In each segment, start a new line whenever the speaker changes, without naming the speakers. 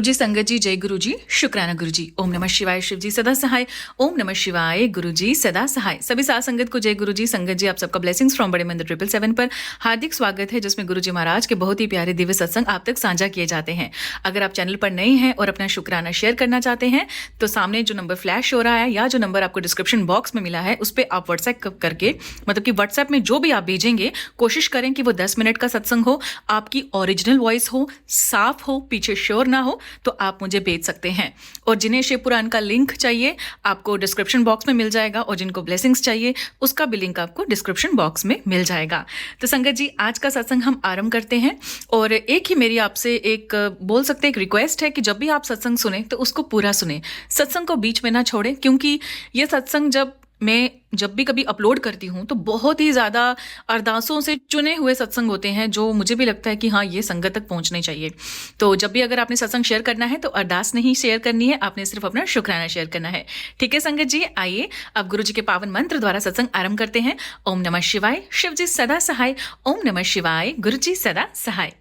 गुरुजी संगत जी, जय गुरुजी, शुक्राना गुरुजी। ओम नमः शिवाय, शिव जी सदा सहाय। ओम नमः शिवाय, गुरुजी सदा सहाय। सभी साथ संगत को जय गुरुजी। संगत जी, आप सबका ब्लेसिंग्स फ्रॉम बड़े मंदिर 777 पर हार्दिक स्वागत है, जिसमें गुरुजी महाराज के बहुत ही प्यारे दिव्य सत्संग आप तक साझा किए जाते हैं। अगर आप चैनल पर नए हैं और अपना शुक्राना शेयर करना चाहते हैं तो सामने जो नंबर फ्लैश हो रहा है या जो नंबर आपको डिस्क्रिप्शन बॉक्स में मिला है उस पर आप व्हाट्सएप करके, मतलब कि व्हाट्सएप में जो भी आप भेजेंगे, कोशिश करें कि वो 10 मिनट का सत्संग हो, आपकी ओरिजिनल वॉइस हो, साफ हो, पीछे शोर ना हो, तो आप मुझे भेज सकते हैं। और जिन्हें शिव पुराण का लिंक चाहिए आपको डिस्क्रिप्शन बॉक्स में मिल जाएगा, और जिनको ब्लेसिंग्स चाहिए उसका भी लिंक आपको डिस्क्रिप्शन बॉक्स में मिल जाएगा। तो संगत जी, आज का सत्संग हम आरंभ करते हैं। और एक ही मेरी आपसे एक बोल सकते एक रिक्वेस्ट है कि जब भी आप सत्संग सुने तो उसको पूरा सुने, सत्संग को बीच में ना छोड़े, क्योंकि ये सत्संग जब भी कभी अपलोड करती हूँ तो बहुत ही ज़्यादा अरदासों से चुने हुए सत्संग होते हैं जो मुझे भी लगता है कि हाँ, ये संगत तक पहुँचने चाहिए। तो जब भी अगर आपने सत्संग शेयर करना है तो अरदास नहीं शेयर करनी है, आपने सिर्फ अपना शुक्राना शेयर करना है। ठीक है संगत जी, आइए अब गुरु जी के पावन मंत्र द्वारा सत्संग आरंभ करते हैं। ओम नमः शिवाय, शिव जी सदा सहाय। ओम नमः शिवाय, गुरु जी सदा सहाय।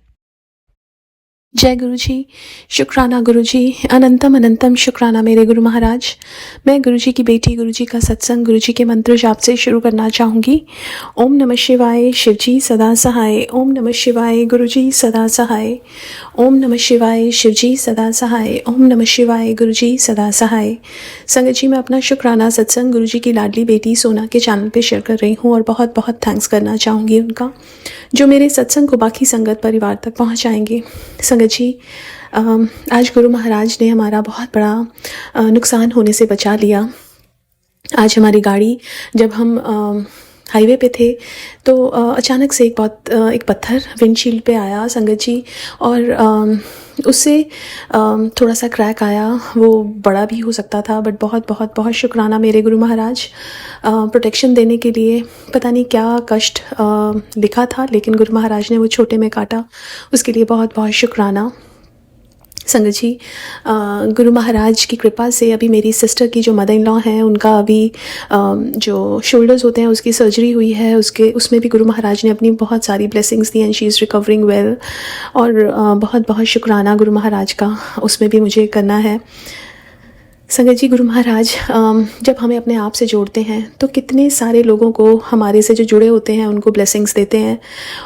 जय गुरु जी, शुक्राना गुरु जी, अनंतम अनंतम शुक्राना मेरे गुरु महाराज। मैं गुरु जी की बेटी, गुरु जी का सत्संग, गुरु जी के मंत्र जाप से शुरू करना चाहूँगी। ओम नमः शिवाय, शिव जी सदा सहाय। ओम नमः शिवाय, गुरु जी सदा सहाय। ओम नमः शिवाय, शिव जी सदा सहाय। ओम नमः शिवाय, गुरु जी सदा सहाय। संगत जी, मैं अपना शुक्राना सत्संग गुरु जी की लाडली बेटी सोना के चैनल पे शेयर कर रही हूँ और बहुत बहुत थैंक्स करना चाहूँगी उनका, जो मेरे सत्संग को बाकी संगत परिवार तक पहुँचाएंगे। संगत जी, आज गुरु महाराज ने हमारा बहुत बड़ा नुकसान होने से बचा लिया। आज हमारी गाड़ी, जब हम हाईवे पे थे तो अचानक से एक पत्थर विंडशील्ड पे आया संगत जी, और उससे थोड़ा सा क्रैक आया। वो बड़ा भी हो सकता था, बट बहुत बहुत बहुत शुक्राना मेरे गुरु महाराज, प्रोटेक्शन देने के लिए। पता नहीं क्या कष्ट लिखा था, लेकिन गुरु महाराज ने वो छोटे में काटा, उसके लिए बहुत बहुत शुक्राना। संगत जी, गुरु महाराज की कृपा से अभी मेरी सिस्टर की जो मदर इन लॉ हैं, उनका अभी जो शोल्डर्स होते हैं उसकी सर्जरी हुई है, उसमें भी गुरु महाराज ने अपनी बहुत सारी blessings the and she is recovering well. और बहुत बहुत शुक्राना गुरु महाराज का, उसमें भी मुझे करना है। संगत जी, गुरु महाराज जब हमें अपने आप से जोड़ते हैं तो कितने सारे लोगों को हमारे से जो जुड़े होते हैं उनको ब्लेसिंग्स देते हैं,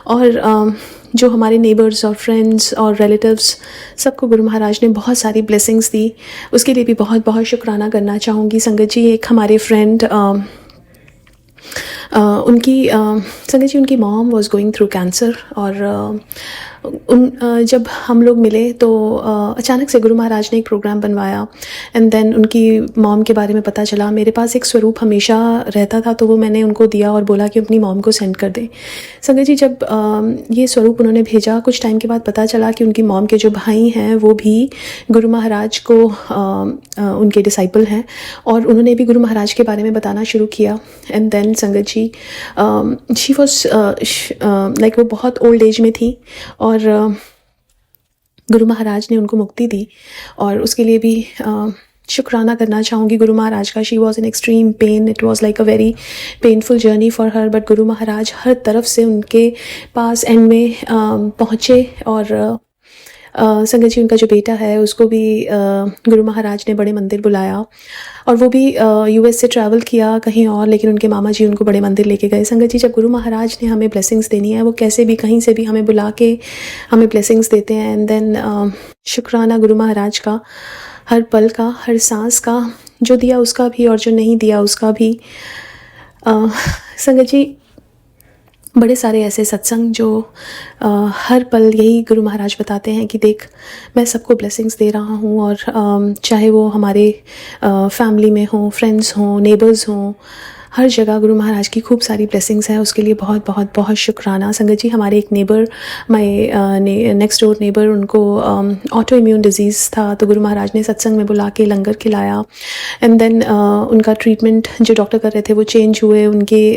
और जो हमारे नेबर्स और फ्रेंड्स और रिलेटिव्स, सबको गुरु महाराज ने बहुत सारी ब्लेसिंग्स दी, उसके लिए भी बहुत बहुत शुक्राना करना चाहूँगी। संगत जी, एक हमारे फ्रेंड संगत जी, उनकी mom was going through cancer, और जब हम लोग मिले तो अचानक से गुरु महाराज ने एक प्रोग्राम बनवाया, एंड देन उनकी मॉम के बारे में पता चला। मेरे पास एक स्वरूप हमेशा रहता था, तो वो मैंने उनको दिया और बोला कि अपनी मॉम को सेंड कर दें। संगत जी, जब ये स्वरूप उन्होंने भेजा, कुछ टाइम के बाद पता चला कि उनकी मॉम के जो भाई हैं वो भी गुरु महाराज को उनके डिसाइपल हैं, और उन्होंने भी गुरु महाराज के बारे में बताना शुरू किया। एंड देन संगत जी, शी वॉज लाइक, वो बहुत ओल्ड एज में थी, और गुरु महाराज ने उनको मुक्ति दी, और उसके लिए भी शुक्राना करना चाहूँगी गुरु महाराज का। She was in extreme pain, it was like a very painful journey for her, but Guru Maharaj हर तरफ से उनके पास एंड में पहुँचे। और संगत जी, उनका जो बेटा है उसको भी गुरु महाराज ने बड़े मंदिर बुलाया, और वो भी यूएस से ट्रैवल किया कहीं और, लेकिन उनके मामा जी उनको बड़े मंदिर लेके गए। संगत जी, जब गुरु महाराज ने हमें ब्लेसिंग्स देनी है, वो कैसे भी कहीं से भी हमें बुला के हमें ब्लेसिंग्स देते हैं। एंड देन शुक्राना गुरु महाराज का, हर पल का, हर सांस का, जो दिया उसका भी और जो नहीं दिया उसका भी। संगत जी, बड़े सारे ऐसे सत्संग जो हर पल यही गुरु महाराज बताते हैं कि देख, मैं सबको ब्लेसिंग्स दे रहा हूँ, और चाहे वो हमारे फैमिली में हो, फ्रेंड्स हों, नेबर्स हों, हर जगह गुरु महाराज की खूब सारी ब्लेसिंग्स हैं, उसके लिए बहुत बहुत बहुत शुक्राना। संगत जी, हमारे एक neighbour, my next door neighbour, उनको ऑटो इम्यून डिजीज़ था, तो गुरु महाराज ने सत्संग में बुला के लंगर खिलाया। एंड देन उनका ट्रीटमेंट जो डॉक्टर कर रहे थे वो चेंज हुए, उनके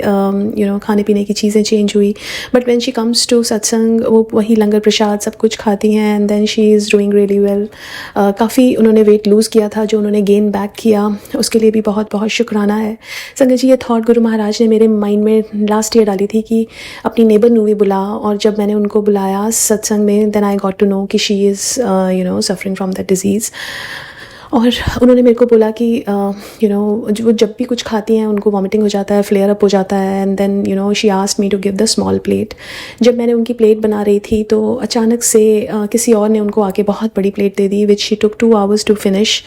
खाने पीने की चीज़ें चेंज हुई, but when she comes to satsang वो वही लंगर प्रसाद सब कुछ खाती हैं, and then she is doing really well. काफ़ी उन्होंने वेट लूज़ किया था, जो उन्होंने गेन बैक किया, उसके लिए भी बहुत बहुत शुक्राना है। संगत जी, ये थॉट गुरु महाराज ने मेरे माइंड में लास्ट ईयर डाली थी कि अपनी नेबर नूवी बुला, और जब मैंने उनको बुलाया सत्संग में, then I got to know कि she is suffering from that disease. और उन्होंने मेरे को बोला कि वो जब भी कुछ खाती हैं उनको वॉमिटिंग हो जाता है, फ्लेयर अप हो जाता है, and then she asked me to give the small plate. जब मैंने उनकी प्लेट बना रही थी तो अचानक से किसी और ने उनको आके बहुत बड़ी प्लेट दे दी, which she took 2 hours to finish.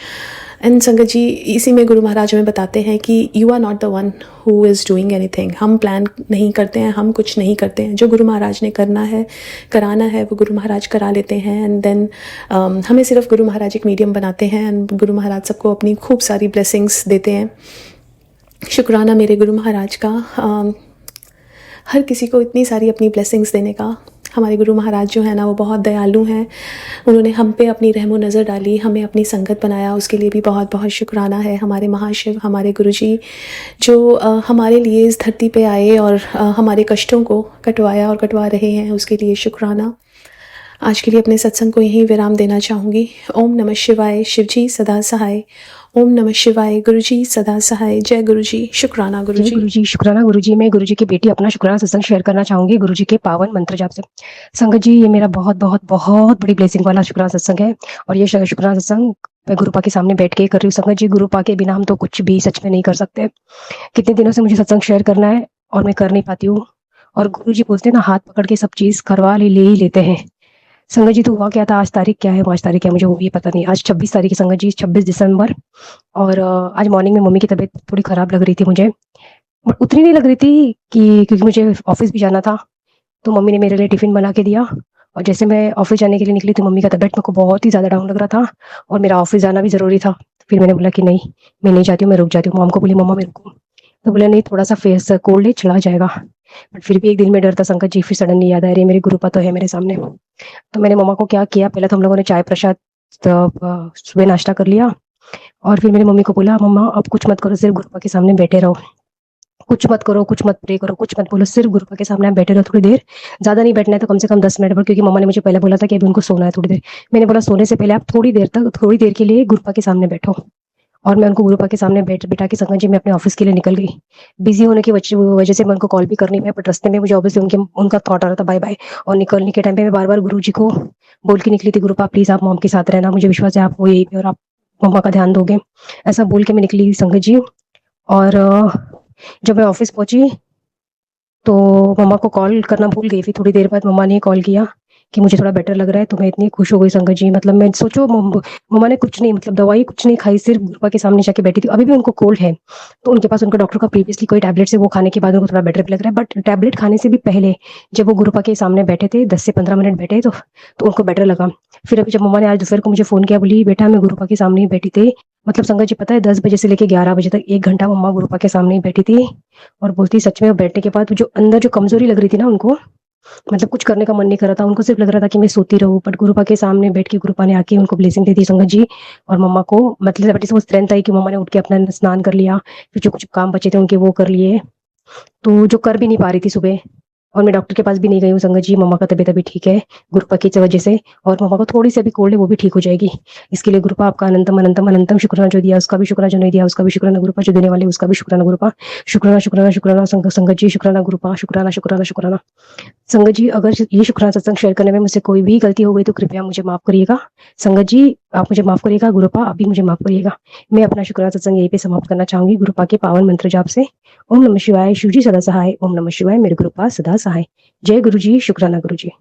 And sangat ji, इसी में गुरु महाराज हमें बताते हैं कि you are not the one who is doing anything. हम प्लान नहीं करते हैं, हम कुछ नहीं करते हैं, जो गुरु महाराज ने करना है, कराना है, वो गुरु महाराज करा लेते हैं। एंड देन हमें सिर्फ गुरु महाराज एक मीडियम बनाते हैं, एंड गुरु महाराज सबको अपनी खूब सारी ब्लेसिंग्स देते हैं। शुक्राना मेरे गुरु महाराज का, हर किसी को इतनी सारी अपनी ब्लेसिंग्स देने का। हमारे गुरु महाराज जो है ना, वो बहुत दयालु हैं। उन्होंने हम पे अपनी रहमो नज़र डाली, हमें अपनी संगत बनाया, उसके लिए भी बहुत बहुत शुक्राना है। हमारे महाशिव, हमारे गुरुजी जो हमारे लिए इस धरती पे आए और हमारे कष्टों को कटवाया और कटवा रहे हैं, उसके लिए शुक्राना। आज के लिए अपने सत्संग को यहीं विराम देना चाहूँगी। ओम नमः शिवाय, शिवजी सदा सहाय। ओम नमः शिवाय, गुरुजी सदा सहाय। जय गुरुजी, शुक्राना
जय
गुरुजी।
गुरुजी, शुक्राना गुरुजी। मैं गुरुजी की बेटी अपना शुक्राना सत्संग शेयर करना चाहूंगी गुरुजी के पावन मंत्र जाप से। संगत जी, ये मेरा बहुत बहुत बहुत बड़ी ब्लेसिंग वाला शुक्राना सत्संग है, और ये शुक्राना सत्संग मैं गुरुपा के सामने बैठ के कर रही हूँ। संगत जी, गुरुपा के बिना हम तो कुछ भी सच में नहीं कर सकते। कितने दिनों से मुझे सत्संग शेयर करना है और मैं कर नहीं पाती हूँ, और गुरुजी बोलते हैं ना, हाथ पकड़ के सब चीज करवा ले ही लेते हैं। संगत जी, तो हुआ क्या था, आज तारीख क्या है, 5 तारीख है, मुझे वो भी पता नहीं। आज 26 तारीख है संगत जी, 26 दिसंबर। और आज मॉर्निंग में मम्मी की तबीयत थोड़ी खराब लग रही थी मुझे, बट उतनी नहीं लग रही थी कि क्योंकि मुझे ऑफिस भी जाना था, तो मम्मी ने मेरे लिए टिफिन बना के दिया। और जैसे मैं ऑफिस जाने के लिए निकली तो मम्मी का तबीयत मेरे को बहुत ही ज़्यादा डाउन लग रहा था, और मेरा ऑफिस जाना भी ज़रूरी था। फिर मैंने बोला कि नहीं, मैं नहीं जाती हूँ, मैं रुक जाती हूँ। मॉम को बोली, मम्मा मेरे को, तो बोला नहीं, थोड़ा सा फेस कोल्ड है, चला जाएगा। बट फिर भी एक दिन में डर था संगत जी। फिर सडनली याद आ रही, मेरी गुरुपा तो है मेरे सामने। तो मैंने मम्मा को क्या किया, पहले तो हम लोगों ने चाय प्रसाद सुबह नाश्ता कर लिया, और फिर मैंने मम्मी को बोला, मम्मा अब कुछ मत करो, सिर्फ गुरुपा के सामने बैठे रहो, कुछ मत करो, कुछ मत प्रे करो, कुछ मत बोलो, सिर्फ गुरुपा के सामने आप बैठे रहो थोड़ी देर। ज्यादा नहीं बैठना है तो कम से कम 10 मिनट पर, क्योंकि मम्मा ने मुझे पहले बोला था कि अभी उनको सोना है थोड़ी देर। मैंने बोला सोने से पहले आप थोड़ी देर के लिए गुरुपा के सामने बैठो। और मैं उनको गुरुपा के सामने बिठा के संगत जी मैं अपने ऑफिस के लिए निकल गई। बिजी होने की वजह से मैं उनको कॉल भी कर नहीं पाई, बट रास्ते में मुझे ऑब्वियसली उनका थॉट आ रहा था बाय बाय। और निकलने के टाइम पे मैं बार बार गुरु जी को बोल के निकली थी, गुरुपा प्लीज आप मॉम के साथ रहना, मुझे विश्वास है आप हो यही पे और आप मम्मा का ध्यान दोगे, ऐसा बोल के मैं निकली संगत जी। और जब मैं ऑफिस पहुंची तो मम्मा को कॉल करना भूल गई। फिर थोड़ी देर बाद मम्मा ने कॉल किया कि मुझे थोड़ा बेटर लग रहा है, तो मैं इतनी खुश हो गई संगत जी। मतलब मैं सोचो, मम्मा ने कुछ नहीं, मतलब दवाई कुछ नहीं खाई, सिर्फ गुरुपा के सामने जाके बैठी थी। अभी भी उनको कोल्ड है, तो उनके पास उनका डॉक्टर का प्रीवियसली कोई टैबलेट से वो खाने के बाद उनको थोड़ा बेटर भी लग रहा है। बट टैबलेट खाने से भी पहले जब वो गुरुपा के सामने बैठे थे, 10 से 15 मिनट बैठे, तो उनको बेटर लगा। फिर अभी जब मम्मा ने आज दोपहर को मुझे फोन किया, बोली बेटा मैं गुरुपा के सामने ही बैठी थी। मतलब संगत जी पता है, 10 बजे से लेके 11 बजे तक 1 घंटा मम्मा गुरुपा के सामने ही बैठी थी। और बोलती सच में बैठने के बाद जो अंदर जो कमजोरी लग रही थी ना उनको, मतलब कुछ करने का मन नहीं कर रहा था उनको, सिर्फ लग रहा था कि मैं सोती रहूं। बट गुरुपा के सामने बैठ के गुरुपा ने आके उनको ब्लेसिंग दे दी संगत जी। और मम्मा को मतलब वो स्ट्रेंथ आई कि मम्मा ने उठ के अपना स्नान कर लिया, फिर जो कुछ काम बचे थे उनके वो कर लिए, तो जो कर भी नहीं पा रही थी सुबह। और मैं डॉक्टर के पास भी नहीं गई हूँ संगत जी, मम्मा का तबीयत अभी ठीक है गुरुपा की वजह से, और मम्मा को थोड़ी सी अभी कोल्ड है, वो भी ठीक हो जाएगी। इसके लिए गुरुपा आपका अनंतम अनंतम अनंतम शुक्राना, जो दिया उसका भी शुक्राना, जो नहीं दिया उसका भी शुक्राना गुरुपा, जो देने वाले उसका भी शुक्राना गुरुपा। शुक्राना शुक्राना शुक्राना संगत जी, शुक्राना गुरुपा, शुक्राना शुक्राना शुक्राना। संगत जी, अगर ये शुक्राना सत्संग शेयर करने में मुझसे कोई भी गलती हो गई तो कृपया मुझे माफ करिएगा। संगत जी आप मुझे माफ करिएगा, गुरुपा आप भी मुझे माफ करिएगा। मैं अपना शुक्राना सत्संग यहीं पे समाप्त करना चाहूंगी गुरुपा के पावन मंत्र जाप से। ओम नमः शिवाय, शिवजी सदा सहाय। ओम नमः शिवाय, मेरे गुरुपा सदा सहाय। जय गुरु जी, शुक्राना गुरु जी।